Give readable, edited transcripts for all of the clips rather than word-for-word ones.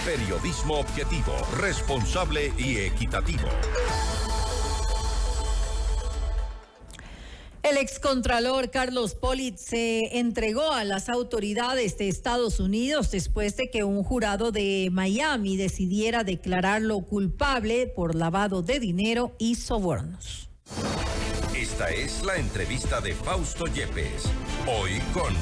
Periodismo objetivo, responsable y equitativo. El excontralor Carlos Pollitt se entregó a las autoridades de Estados Unidos después de que un jurado de Miami decidiera declararlo culpable por lavado de dinero y sobornos. Esta es la entrevista de Fausto Yepes. Hoy con...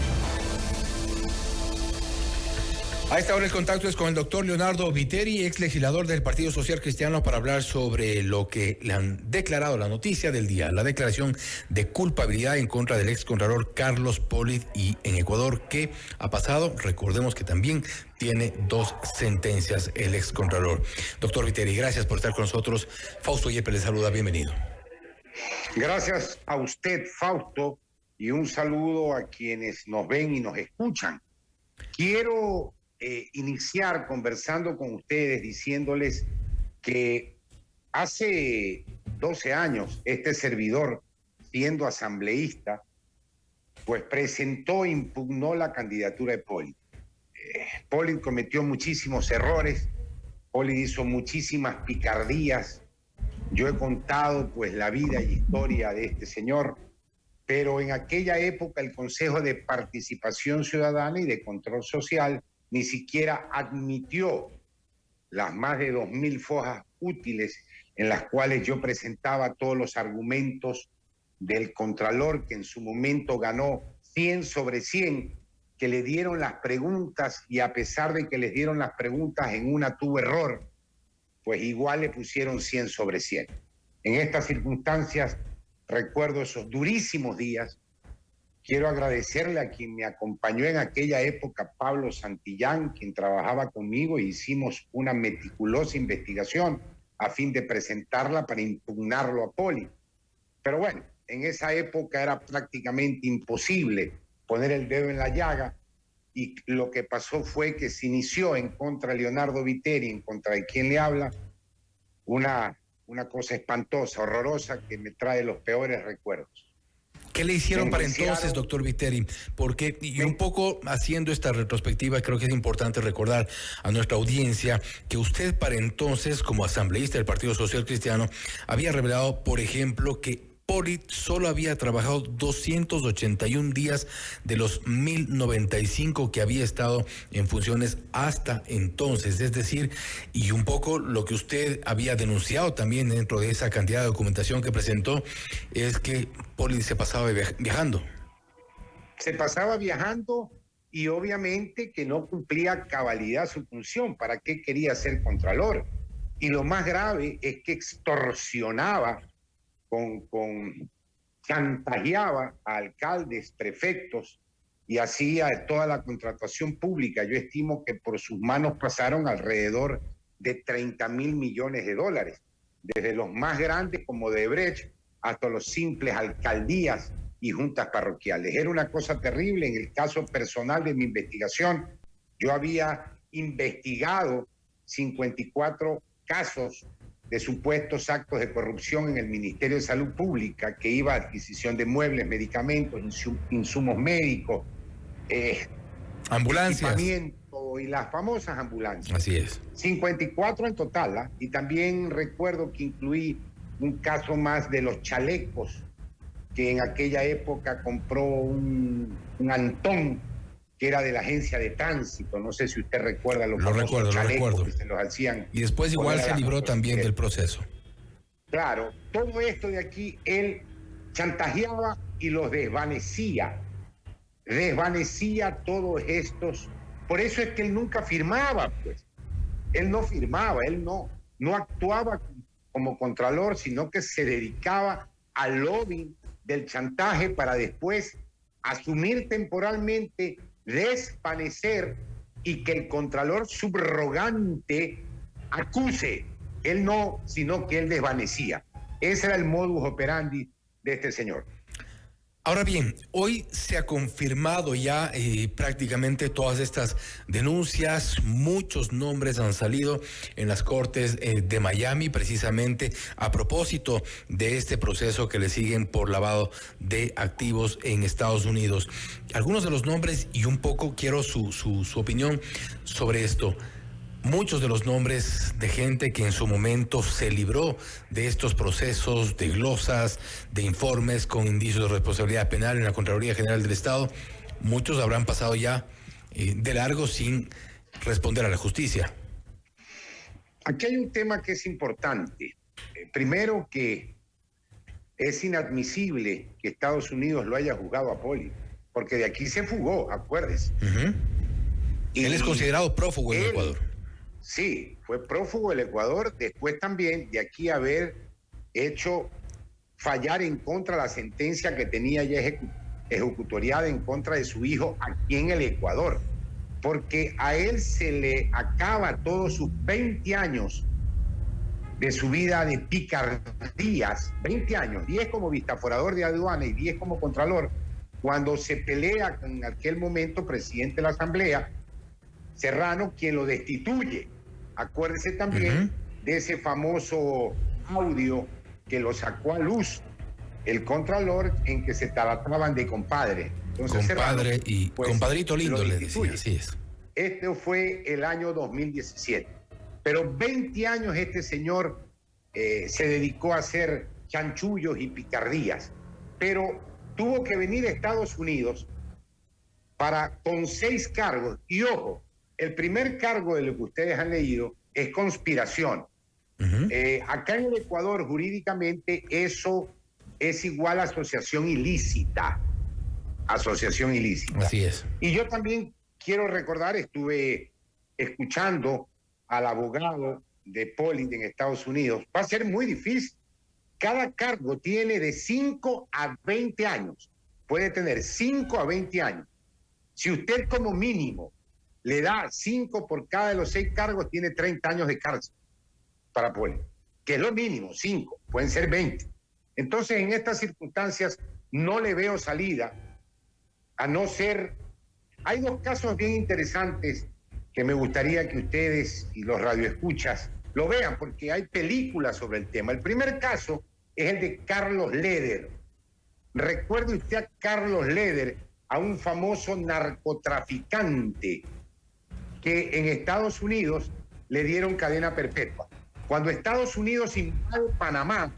A esta hora el contacto es con el doctor Leonardo Viteri, ex legislador del Partido Social Cristiano, para hablar sobre lo que le han declarado, la noticia del día, la declaración de culpabilidad en contra del ex contralor Carlos Pollitt. Y en Ecuador, ¿qué ha pasado? Recordemos que también tiene 2 sentencias el ex contralor. Doctor Viteri, gracias por estar con nosotros. Fausto Yepes le saluda, bienvenido. Gracias a usted, Fausto, y un saludo a quienes nos ven y nos escuchan. Quiero iniciar conversando con ustedes diciéndoles que hace 12 años este servidor, siendo asambleísta, pues presentó e impugnó la candidatura de Pollitt. Pollitt cometió muchísimos errores, Pollitt hizo muchísimas picardías. Yo he contado pues la vida y historia de este señor, pero en aquella época el Consejo de Participación Ciudadana y de Control Social ni siquiera admitió las más de 2.000 fojas útiles en las cuales yo presentaba todos los argumentos del contralor, que en su momento ganó 100 sobre 100, que le dieron las preguntas, y a pesar de que les dieron las preguntas, en una tuvo error, pues igual le pusieron 100 sobre 100. En estas circunstancias recuerdo esos durísimos días. Quiero agradecerle a quien me acompañó en aquella época, Pablo Santillán, quien trabajaba conmigo, e hicimos una meticulosa investigación a fin de presentarla para impugnarlo a Pollitt. Pero bueno, en esa época era prácticamente imposible poner el dedo en la llaga, y lo que pasó fue que se inició en contra de Leonardo Viteri, en contra de quien le habla, una cosa espantosa, horrorosa, que me trae los peores recuerdos. ¿Qué le hicieron para entonces, doctor Viteri? Porque, y un poco haciendo esta retrospectiva, creo que es importante recordar a nuestra audiencia que usted para entonces, como asambleísta del Partido Social Cristiano, había revelado, por ejemplo, que Pollitt solo había trabajado 281 días de los 1.095 que había estado en funciones hasta entonces. Es decir, y un poco lo que usted había denunciado también dentro de esa cantidad de documentación que presentó, es que Pollitt se pasaba viajando. Se pasaba viajando y obviamente que no cumplía a cabalidad su función. ¿Para qué quería ser contralor? Y lo más grave es que extorsionaba, chantajeaba a alcaldes, prefectos, y hacía toda la contratación pública. Yo estimo que por sus manos pasaron alrededor de 30.000 millones de dólares, desde los más grandes como Odebrecht hasta los simples alcaldías y juntas parroquiales. Era una cosa terrible. En el caso personal de mi investigación, yo había investigado 54 casos de supuestos actos de corrupción en el Ministerio de Salud Pública, que iba a adquisición de muebles, medicamentos, insumos médicos, ambulancias, equipamiento y las famosas ambulancias. Así es. 54 en total, ¿eh? Y también recuerdo que incluí un caso más de los chalecos, que en aquella época compró un Antón, que era de la agencia de tránsito. No sé si usted recuerda los chalecos que se los hacían. Y después igual se libró también del proceso. Claro, todo esto de aquí, él chantajeaba y los desvanecía todos estos. Por eso es que él nunca firmaba, pues. Él no firmaba, él no actuaba como contralor, sino que se dedicaba al lobby del chantaje para después asumir temporalmente, desvanecer, y que el contralor subrogante acuse. Él no, sino que él desvanecía. Ese era el modus operandi de este señor. Ahora bien, hoy se ha confirmado ya prácticamente todas estas denuncias. Muchos nombres han salido en las cortes de Miami, precisamente a propósito de este proceso que le siguen por lavado de activos en Estados Unidos. Algunos de los nombres, y un poco quiero su opinión sobre esto. muchos de los nombres de gente que en su momento se libró de estos procesos, de glosas, de informes con indicios de responsabilidad penal en la Contraloría General del Estado, muchos habrán pasado ya de largo sin responder a la justicia. Aquí hay un tema que es importante. Primero, que es inadmisible que Estados Unidos lo haya juzgado a Poli, porque de aquí se fugó, acuérdese. Y él es considerado prófugo en Ecuador. Sí, fue prófugo del Ecuador, después también de aquí haber hecho fallar en contra de la sentencia que tenía ya ejecutoriada en contra de su hijo aquí en el Ecuador, porque a él se le acaba todos sus 20 años de su vida de picardías, 20 años, 10 como vistaforador de aduana y 10 como contralor, cuando se pelea con en aquel momento presidente de la Asamblea, Serrano, quien lo destituye. Acuérdese también de ese famoso audio que lo sacó a luz el contralor, en que se trataban de compadre. Entonces, compadre Serrano, y pues, compadrito lindo le decía, así es. Este fue el año 2017. Pero 20 años este señor se dedicó a hacer chanchullos y picardías. Pero tuvo que venir a Estados Unidos con 6 cargos. Y ojo, el primer cargo de lo que ustedes han leído es conspiración. Acá en el Ecuador, jurídicamente, eso es igual a asociación ilícita. Asociación ilícita. Así es. Y yo también quiero recordar, estuve escuchando al abogado de Poli en Estados Unidos. Va a ser muy difícil. Cada cargo tiene de 5 a 20 años. Puede tener 5 a 20 años. Si usted como mínimo le da 5 por cada de los 6 cargos, tiene 30 años de cárcel para Poli, que es lo mínimo, 5, pueden ser 20. Entonces, en estas circunstancias no le veo salida, a no ser... Hay 2 casos bien interesantes que me gustaría que ustedes y los radioescuchas lo vean, porque hay películas sobre el tema. El primer caso es el de Carlos Leder. Recuerde usted a Carlos Leder, a un famoso narcotraficante que en Estados Unidos le dieron cadena perpetua. Cuando Estados Unidos invade Panamá,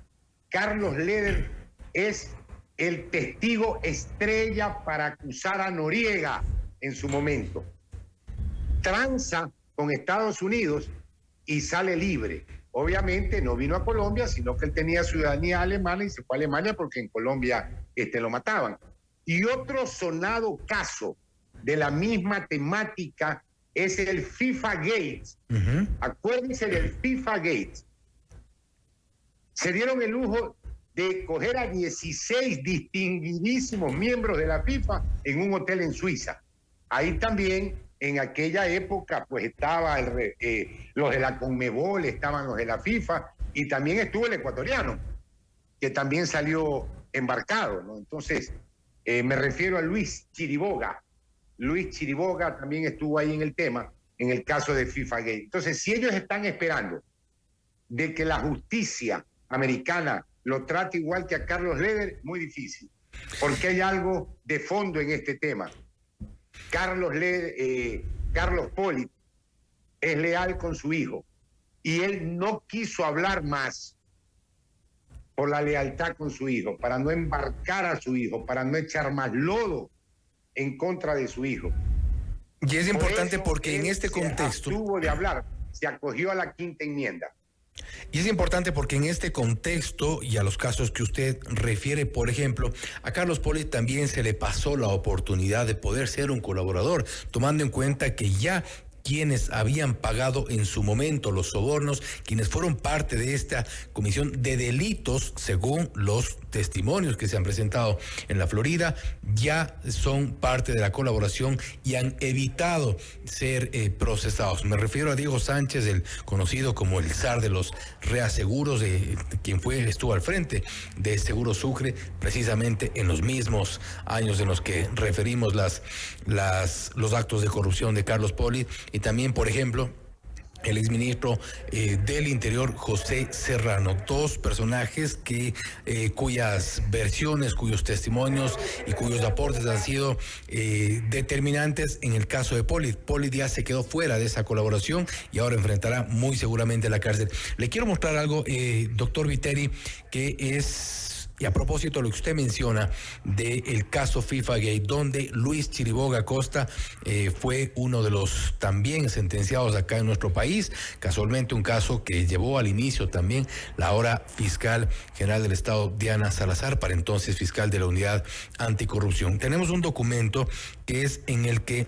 Carlos Leder es el testigo estrella para acusar a Noriega en su momento. Tranza con Estados Unidos y sale libre. Obviamente no vino a Colombia, sino que él tenía ciudadanía alemana y se fue a Alemania porque en Colombia lo mataban. Y otro sonado caso de la misma temática es el FIFA Gates. Acuérdense del FIFA Gates. Se dieron el lujo de coger a 16 distinguidísimos miembros de la FIFA en un hotel en Suiza. Ahí también, en aquella época, pues estaba los de la Conmebol, estaban los de la FIFA, y también estuvo el ecuatoriano, que también salió embarcado, ¿no? Entonces, me refiero a Luis Chiriboga. Luis Chiriboga también estuvo ahí en el tema, en el caso de FIFA Gate. Entonces, si ellos están esperando de que la justicia americana lo trate igual que a Carlos Leder, muy difícil, porque hay algo de fondo en este tema. Carlos Poli es leal con su hijo y él no quiso hablar más por la lealtad con su hijo, para no embarcar a su hijo, para no echar más lodo en contra de su hijo. Y es importante porque en este contexto... Se abstuvo de hablar, se acogió a la quinta enmienda. Y es importante porque en este contexto y a los casos que usted refiere, por ejemplo, a Carlos Poli también se le pasó la oportunidad de poder ser un colaborador, tomando en cuenta que ya quienes habían pagado en su momento los sobornos, quienes fueron parte de esta comisión de delitos, según los testimonios que se han presentado en la Florida, ya son parte de la colaboración y han evitado ser procesados. Me refiero a Diego Sánchez, el conocido como el zar de los reaseguros, quien estuvo al frente de Seguro Sucre, precisamente en los mismos años en los que referimos los actos de corrupción de Carlos Poli. Y también, por ejemplo, el exministro del Interior, José Serrano. Dos personajes cuyas versiones, cuyos testimonios y cuyos aportes han sido determinantes en el caso de Pollitt. Pollitt ya se quedó fuera de esa colaboración y ahora enfrentará muy seguramente la cárcel. Le quiero mostrar algo, doctor Viteri, que es... Y a propósito de lo que usted menciona del caso FIFA Gate, donde Luis Chiriboga Acosta fue uno de los también sentenciados acá en nuestro país, casualmente un caso que llevó al inicio también la ahora fiscal general del Estado, Diana Salazar, para entonces fiscal de la Unidad Anticorrupción. Tenemos un documento que es en el que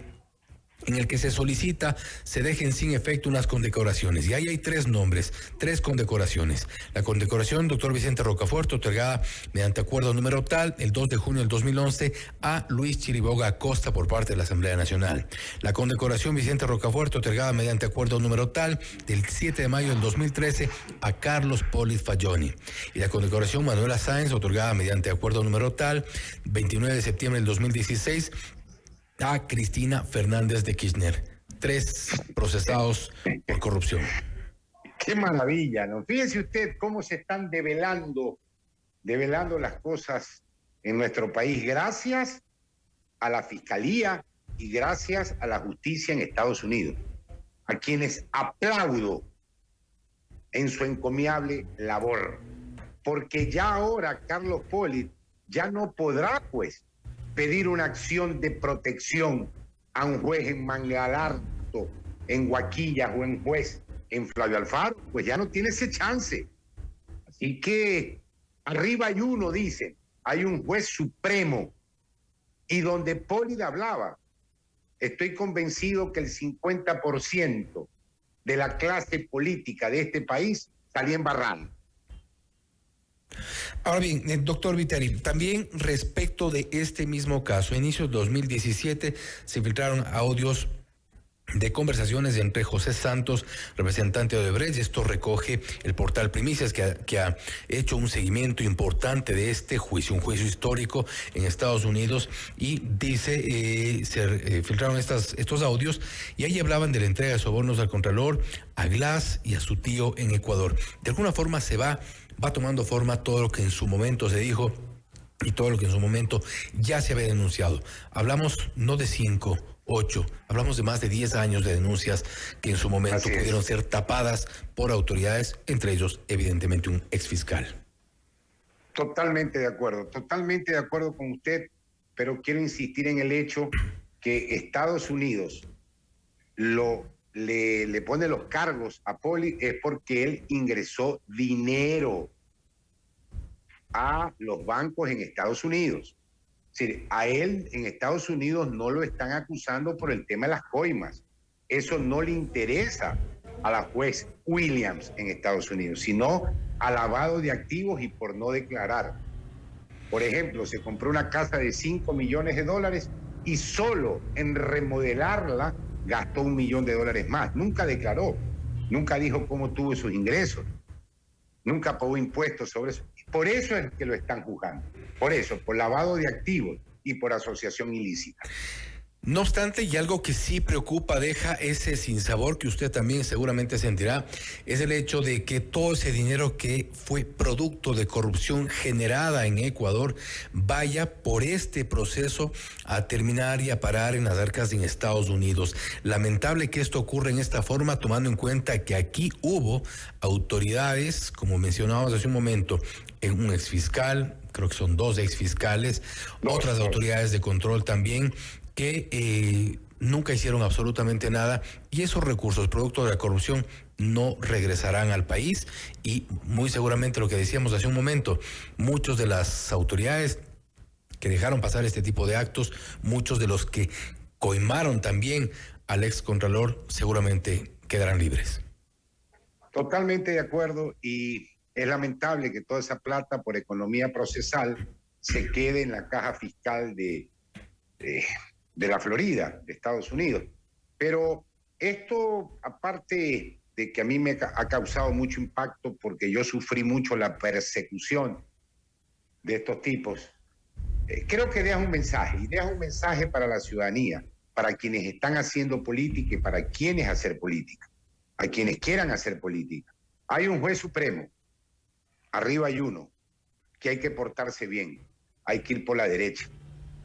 se solicita se dejen sin efecto unas condecoraciones. Y ahí hay 3 nombres, 3 condecoraciones. La condecoración doctor Vicente Rocafuerte, otorgada mediante acuerdo número tal, el 2 de junio del 2011, a Luis Chiriboga Acosta por parte de la Asamblea Nacional. La condecoración Vicente Rocafuerte, otorgada mediante acuerdo número tal, del 7 de mayo del 2013, a Carlos Pollitt Falloni. Y la condecoración Manuela Sáenz, otorgada mediante acuerdo número tal, 29 de septiembre del 2016, a Cristina Fernández de Kirchner. 3 procesados por corrupción. Qué maravilla, ¿no? Fíjese usted cómo se están develando las cosas en nuestro país gracias a la Fiscalía y gracias a la justicia en Estados Unidos, a quienes aplaudo en su encomiable labor, porque ya ahora Carlos Pollitt ya no podrá, pues, pedir una acción de protección a un juez en Mangalarto, en Guaquillas o en juez en Flavio Alfaro, pues ya no tiene ese chance. Así que arriba hay uno, dice, hay un juez supremo, y donde Pollitt hablaba, estoy convencido que el 50% de la clase política de este país salía embarrada. Ahora bien, doctor Viteri, también respecto de este mismo caso, a inicios de 2017 se filtraron audios de conversaciones entre José Santos, representante de Odebrecht. Esto recoge el portal Primicias, que ha hecho un seguimiento importante de este juicio, un juicio histórico en Estados Unidos, y dice, se filtraron estos audios, y ahí hablaban de la entrega de sobornos al Contralor, a Glass y a su tío en Ecuador. De alguna forma va tomando forma todo lo que en su momento se dijo y todo lo que en su momento ya se había denunciado. Hablamos no de 5, 8, hablamos de más de 10 años de denuncias que en su momento pudieron ser tapadas por autoridades, entre ellos evidentemente un exfiscal. Totalmente de acuerdo con usted, pero quiero insistir en el hecho que Estados Unidos le pone los cargos a Pollitt es porque él ingresó dinero a los bancos en Estados Unidos. Es decir, a él en Estados Unidos no lo están acusando por el tema de las coimas. Eso no le interesa a la juez Williams en Estados Unidos, sino a lavado de activos y por no declarar. Por ejemplo, se compró una casa de $5 millones y solo en remodelarla gastó $1 millón más. Nunca declaró, nunca dijo cómo tuvo esos ingresos, nunca pagó impuestos sobre eso. Por eso es que lo están juzgando. Por eso, por lavado de activos y por asociación ilícita. No obstante, y algo que sí preocupa, deja ese sinsabor que usted también seguramente sentirá, es el hecho de que todo ese dinero que fue producto de corrupción generada en Ecuador vaya por este proceso a terminar y a parar en las arcas en Estados Unidos. Lamentable que esto ocurra en esta forma, tomando en cuenta que aquí hubo autoridades, como mencionábamos hace un momento, un exfiscal, creo que son 2 exfiscales, otras autoridades de control también, que nunca hicieron absolutamente nada, y esos recursos producto de la corrupción no regresarán al país, y muy seguramente lo que decíamos hace un momento, muchos de las autoridades que dejaron pasar este tipo de actos, muchos de los que coimaron también al excontralor seguramente quedarán libres. Totalmente de acuerdo, y es lamentable que toda esa plata por economía procesal se quede en la caja fiscal de la Florida, de Estados Unidos. Pero esto, aparte de que a mí me ha causado mucho impacto porque yo sufrí mucho la persecución de estos tipos, creo que deja un mensaje, y deja un mensaje para la ciudadanía, para quienes están haciendo política y para quienes hacer política. a quienes quieran hacer política. Hay un juez supremo, arriba hay uno, que hay que portarse bien, hay que ir por la derecha,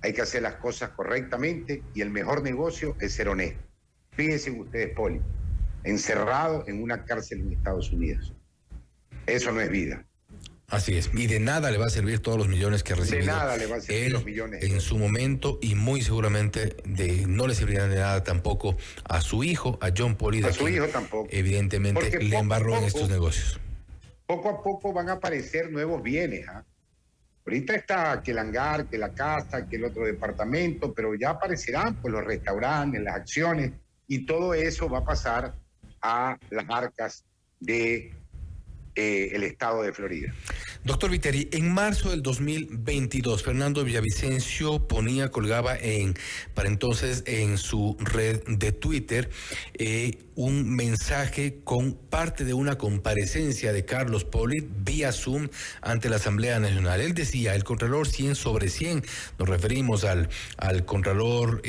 hay que hacer las cosas correctamente y el mejor negocio es ser honesto. Fíjense ustedes, Poli, encerrado en una cárcel en Estados Unidos. Eso no es vida. Así es, y de nada le va a servir todos los millones que ha recibido. De nada le va a servir los millones. En su momento, y muy seguramente no le servirá de nada tampoco a su hijo, a John Poli. A su hijo tampoco. Evidentemente porque le embarró en estos negocios. Poco a poco van a aparecer nuevos bienes. Ahorita está que el hangar, que la casa, que el otro departamento, pero ya aparecerán pues los restaurantes, las acciones, y todo eso va a pasar a las arcas de el estado de Florida. Doctor Viteri, en marzo del 2022, Fernando Villavicencio colgaba para entonces en su red de Twitter un mensaje con parte de una comparecencia de Carlos Poli vía Zoom ante la Asamblea Nacional. Él decía, el Contralor 100 sobre 100, nos referimos al Contralor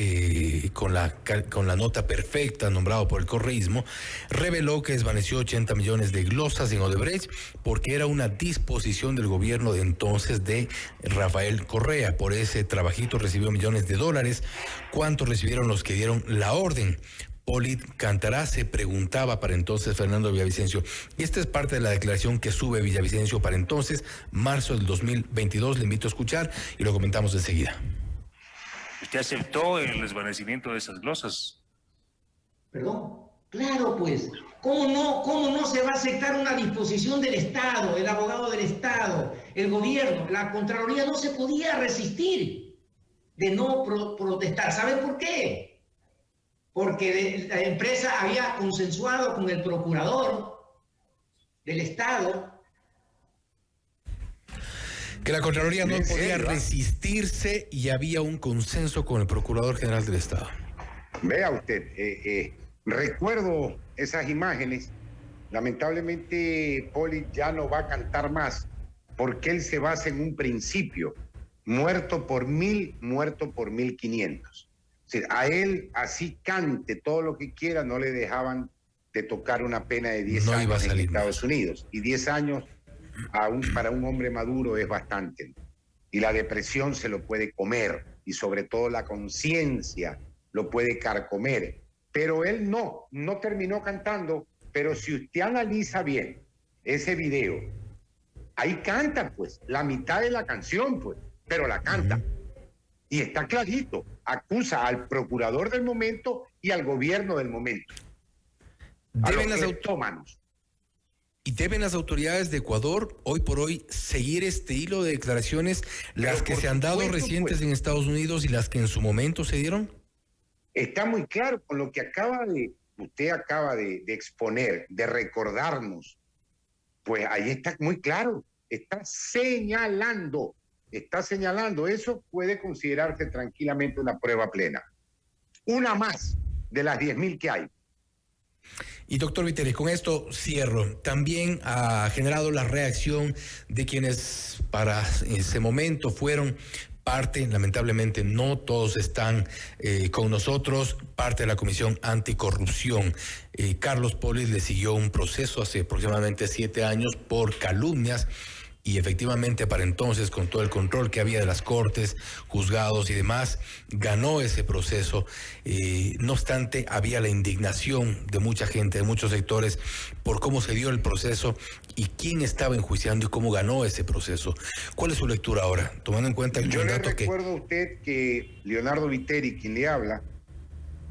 con la nota perfecta nombrado por el correísmo, reveló que desvaneció 80 millones de glosas en Odebrecht porque era una disposición del gobierno de entonces de Rafael Correa. Por ese trabajito recibió millones de dólares. ¿Cuánto recibieron los que dieron la orden? Poli cantará, se preguntaba para entonces Fernando Villavicencio. Y esta es parte de la declaración que sube Villavicencio para entonces, marzo del 2022. Le invito a escuchar y lo comentamos enseguida. ¿Usted aceptó el desvanecimiento de esas glosas? ¿Perdón? Claro, pues. ¿Cómo no se va a aceptar una disposición del Estado, el abogado del Estado, el gobierno? La Contraloría no se podía resistir de no protestar. ¿Saben por qué? Porque la empresa había consensuado con el procurador del Estado. Que la Contraloría no podía resistirse y había un consenso con el Procurador General del Estado. Vea usted, recuerdo esas imágenes. Lamentablemente Poli ya no va a cantar más porque él se basa en un principio: muerto por 1000, muerto por 1500. O sea, a él, así cante todo lo que quiera, no le dejaban de tocar una pena de 10 años en Estados Unidos. Y 10 años para un hombre maduro es bastante. Y la depresión se lo puede comer, y sobre todo la conciencia lo puede carcomer. Pero él no terminó cantando. Pero si usted analiza bien ese video, ahí canta pues la mitad de la canción, pues, pero la canta. Y está clarito, acusa al procurador del momento y al gobierno del momento. ¿Deben las autoridades de Ecuador hoy por hoy seguir este hilo de declaraciones, las que se han dado recientes en Estados Unidos y las que en su momento se dieron? Está muy claro con lo que usted acaba de exponer, de recordarnos. Pues ahí está muy claro, está señalando. Eso puede considerarse tranquilamente una prueba plena. Una más de las 10.000 que hay. Y doctor Viteri, con esto cierro. También ha generado la reacción de quienes para ese momento fueron parte, lamentablemente no todos están con nosotros, parte de la Comisión Anticorrupción. Carlos Poli le siguió un proceso hace aproximadamente 7 años por calumnias. Y efectivamente para entonces, con todo el control que había de las cortes, juzgados y demás, ganó ese proceso. No obstante, había la indignación de mucha gente, de muchos sectores, por cómo se dio el proceso y quién estaba enjuiciando y cómo ganó ese proceso. ¿Cuál es su lectura ahora, tomando en cuenta el mandato que... Yo le recuerdo a usted que Leonardo Viteri, quien le habla,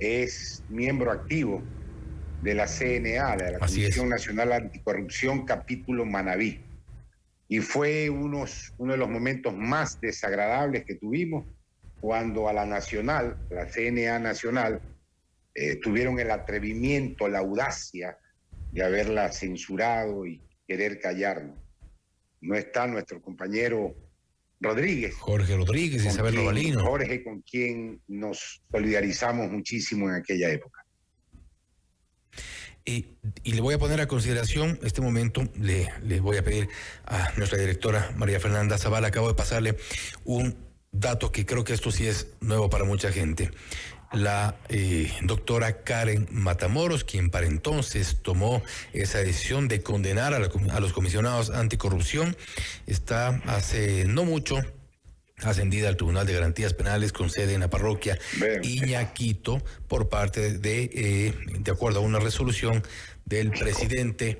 es miembro activo de la CNA, de la Comisión Nacional Anticorrupción, capítulo Manabí. Y fue uno de los momentos más desagradables que tuvimos cuando a la Nacional, la CNA Nacional, tuvieron el atrevimiento, la audacia de haberla censurado y querer callarnos. No está nuestro compañero Rodríguez. Jorge Rodríguez, Isabel Robalino. Jorge, con quien nos solidarizamos muchísimo en aquella época. Y le voy a poner a consideración este momento, le voy a pedir a nuestra directora María Fernanda Zavala, acabo de pasarle un dato que creo que esto sí es nuevo para mucha gente. la doctora Karen Matamoros, quien para entonces tomó esa decisión de condenar a los comisionados anticorrupción. Está hace no mucho ascendida al Tribunal de Garantías Penales con sede en la parroquia Iñaquito por parte de acuerdo a una resolución del presidente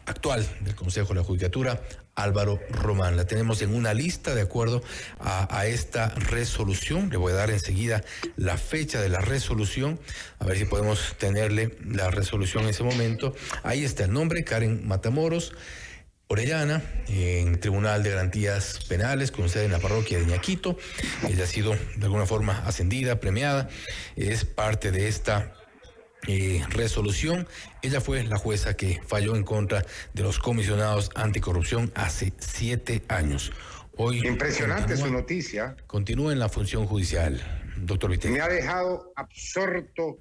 actual del Consejo de la Judicatura, Álvaro Román. La tenemos en una lista de acuerdo a esta resolución. Le voy a dar enseguida la fecha de la resolución, a ver si podemos tenerle la resolución en ese momento. Ahí está el nombre, Karen Matamoros Orellana, en Tribunal de Garantías Penales, con sede en la parroquia de Iñaquito. Ella ha sido de alguna forma ascendida, premiada, es parte de esta resolución. Ella fue la jueza que falló en contra de los comisionados anticorrupción hace 7 años. Hoy impresionante su noticia. Continúa en la función judicial, doctor Viteri. Me ha dejado absorto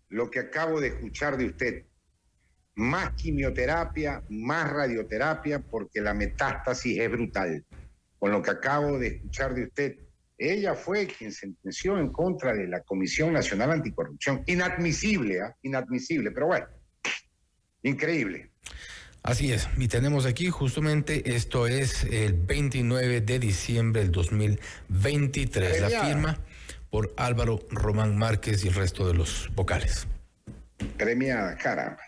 lo que acabo de escuchar de usted. Más quimioterapia, más radioterapia, porque la metástasis es brutal. Con lo que acabo de escuchar de usted, ella fue quien sentenció en contra de la Comisión Nacional Anticorrupción. Inadmisible, inadmisible, pero bueno, increíble. Así es, y tenemos aquí justamente, esto es el 29 de diciembre del 2023, la firma por Álvaro Román Márquez y el resto de los vocales. Premiada, caramba.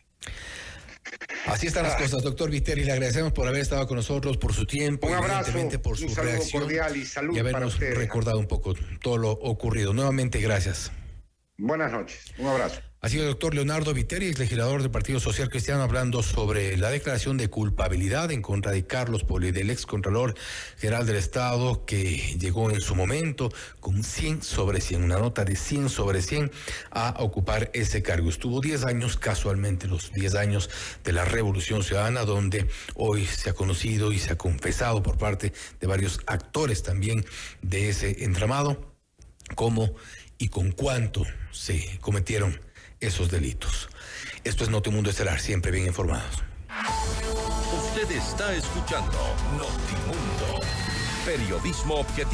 Así están las cosas, doctor Viteri. Le agradecemos por haber estado con nosotros, por su tiempo, un abrazo, por su reacción cordial y salud y habernos para ustedes, recordado un poco todo lo ocurrido. Nuevamente, gracias. Buenas noches, un abrazo. Ha sido el doctor Leonardo Viteri, ex legislador del Partido Social Cristiano, hablando sobre la declaración de culpabilidad en contra de Carlos Poli, del ex Contralor General del Estado, que llegó en su momento con 100 sobre 100, una nota de 100 sobre 100 a ocupar ese cargo. Estuvo 10 años, casualmente los 10 años de la Revolución Ciudadana, donde hoy se ha conocido y se ha confesado por parte de varios actores también de ese entramado, cómo y con cuánto se cometieron esos delitos. Esto es Notimundo Estelar, siempre bien informados. Usted está escuchando Notimundo, periodismo objetivo.